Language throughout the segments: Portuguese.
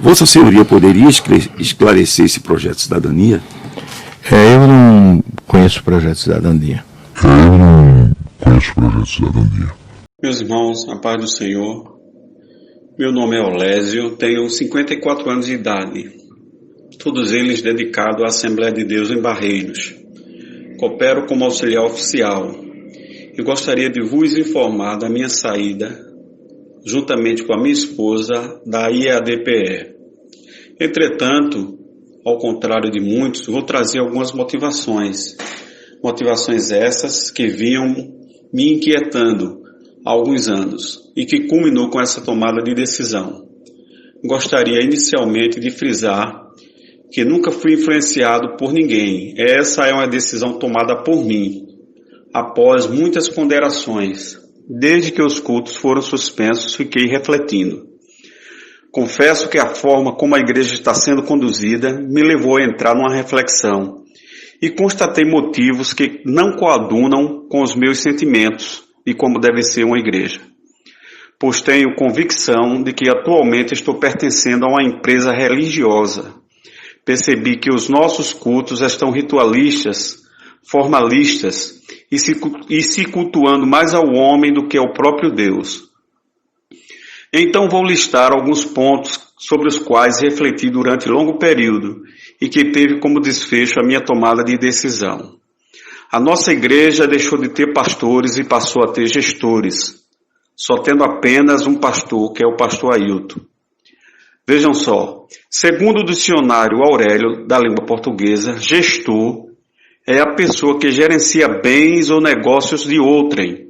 Vossa Senhoria poderia esclarecer esse projeto de cidadania? Eu não conheço o projeto de cidadania. Meus irmãos, a paz do Senhor. Meu nome é Olésio, tenho 54 anos de idade, todos eles dedicados à Assembleia de Deus em Barreiros. Coopero como auxiliar oficial e gostaria de vos informar da minha saída, juntamente com a minha esposa, da IADPE. Entretanto, ao contrário de muitos, vou trazer algumas motivações essas que vinham me inquietando há alguns anos e que culminou com essa tomada de decisão. Gostaria inicialmente de frisar que nunca fui influenciado por ninguém. Essa é uma decisão tomada por mim, após muitas ponderações. Desde que os cultos foram suspensos, fiquei refletindo. Confesso que a forma como a igreja está sendo conduzida me levou a entrar numa reflexão e constatei motivos que não coadunam com os meus sentimentos e como deve ser uma igreja. Pois tenho convicção de que atualmente estou pertencendo a uma empresa religiosa. Percebi que os nossos cultos estão ritualistas, formalistas e se cultuando mais ao homem do que ao próprio Deus. Então vou listar alguns pontos sobre os quais refleti durante longo período e que teve como desfecho a minha tomada de decisão. A nossa igreja deixou de ter pastores e passou a ter gestores, só tendo apenas um pastor, que é o pastor Ailton. Vejam só, segundo o dicionário Aurélio da língua portuguesa, gestor é a pessoa que gerencia bens ou negócios de outrem.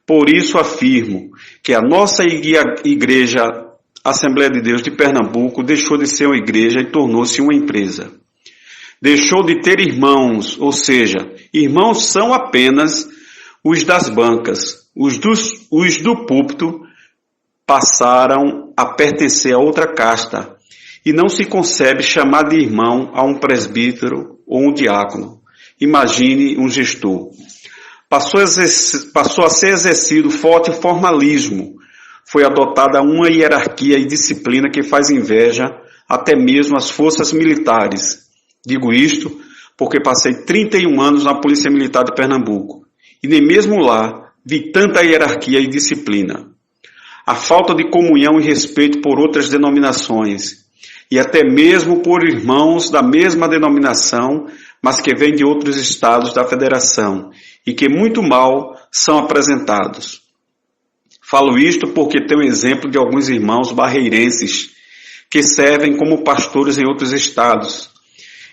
Por isso afirmo que a nossa igreja Assembleia de Deus de Pernambuco deixou de ser uma igreja e tornou-se uma empresa. Deixou de ter irmãos, ou seja, irmãos são apenas os das bancas. Os do púlpito passaram a pertencer a outra casta e não se concebe chamar de irmão a um presbítero ou um diácono. Imagine um gestor. Passou a ser exercido forte formalismo. Foi adotada uma hierarquia e disciplina que faz inveja até mesmo às forças militares. Digo isto porque passei 31 anos na Polícia Militar de Pernambuco e nem mesmo lá vi tanta hierarquia e disciplina. A falta de comunhão e respeito por outras denominações e até mesmo por irmãos da mesma denominação, mas que vêm de outros estados da federação e que muito mal são apresentados. Falo isto porque tenho exemplo de alguns irmãos barreirenses que servem como pastores em outros estados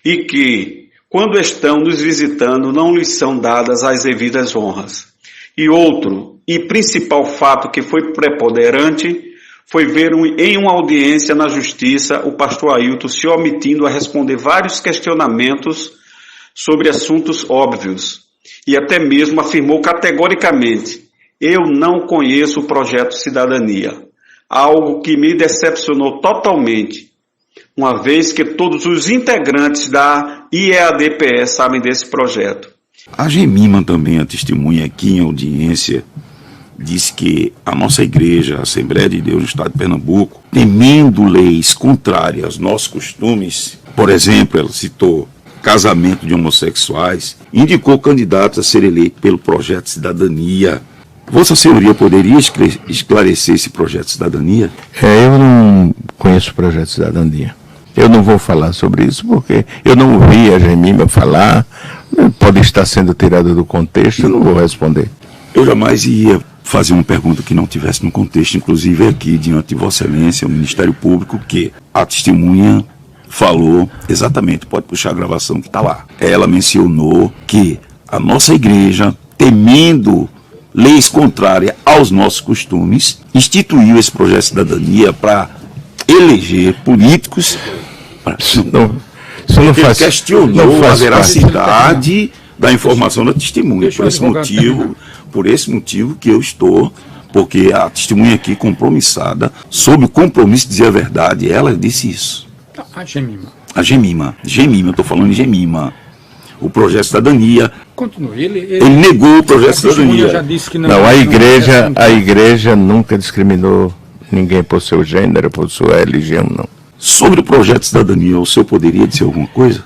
e que, quando estão nos visitando, não lhes são dadas as devidas honras. E outro, e principal fato que foi preponderante, foi ver em uma audiência na justiça o pastor Ailton se omitindo a responder vários questionamentos sobre assuntos óbvios e até mesmo afirmou categoricamente: eu não conheço o projeto Cidadania, algo que me decepcionou totalmente, uma vez que todos os integrantes da IEADPE sabem desse projeto. A Gemima também, a testemunha aqui em audiência, disse que a nossa igreja, a Assembleia de Deus no Estado de Pernambuco, temendo leis contrárias aos nossos costumes, por exemplo, ela citou casamento de homossexuais, indicou candidatos a ser eleito pelo projeto Cidadania. Vossa Senhoria poderia esclarecer esse projeto Cidadania? Eu não conheço o projeto Cidadania. Eu não vou falar sobre isso porque eu não ouvi a Gemima falar, pode estar sendo tirada do contexto, eu não vou responder. Eu jamais ia fazer uma pergunta que não tivesse no contexto, inclusive aqui diante de Vossa Excelência, o Ministério Público, que a testemunha falou exatamente, pode puxar a gravação que está lá. Ela mencionou que a nossa igreja, temendo leis contrárias aos nossos costumes, instituiu esse projeto de cidadania para eleger políticos. Ele questionou a veracidade da informação da testemunha. Por esse motivo que eu estou, porque a testemunha aqui compromissada, sob o compromisso de dizer a verdade, ela disse isso. A Gemima, eu estou falando de Gemima. O projeto de cidadania. Continue. Ele negou o projeto de cidadania. Já disse que não, a igreja nunca discriminou ninguém por seu gênero, por sua religião, não. Sobre o projeto de cidadania, o senhor poderia dizer alguma coisa?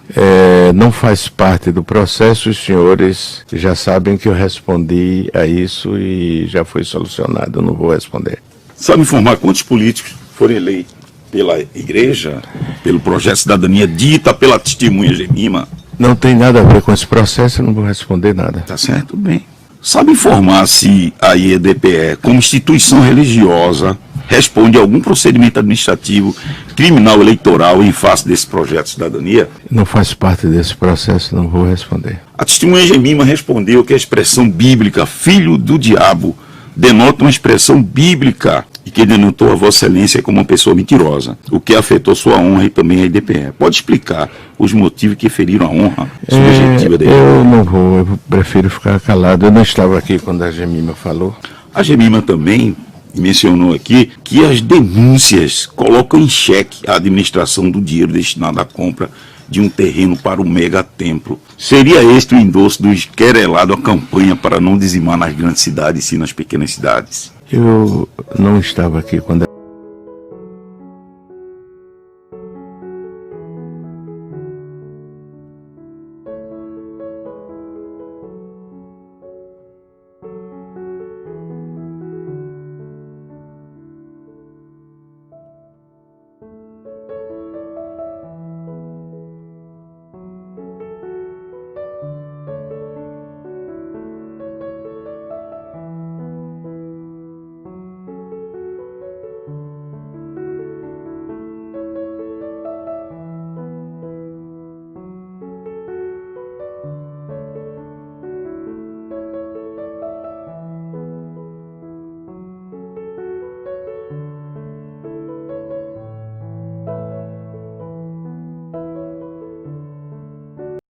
Não faz parte do processo, os senhores já sabem que eu respondi a isso e já foi solucionado, eu não vou responder. Sabe informar quantos políticos foram eleitos pela igreja, pelo projeto de cidadania dita pela testemunha Gemima? Não tem nada a ver com esse processo, eu não vou responder nada. Tá certo, tudo bem. Sabe informar se a IEDPE, como instituição religiosa, responde a algum procedimento administrativo, criminal, eleitoral em face desse projeto de cidadania? Não faz parte desse processo, não vou responder. A testemunha Gemima respondeu que a expressão bíblica, filho do diabo, denota uma expressão bíblica e que denotou a Vossa Excelência como uma pessoa mentirosa, o que afetou sua honra e também a IDPE. Pode explicar os motivos que feriram a honra subjetiva dele? Eu não vou, eu prefiro ficar calado. Eu não estava aqui quando a Gemima falou. A Gemima também mencionou aqui que as denúncias colocam em xeque a administração do dinheiro destinado à compra de um terreno para o megatemplo. Seria este o endosso do esquerelado à campanha para não dizimar nas grandes cidades e sim nas pequenas cidades? Eu não estava aqui quando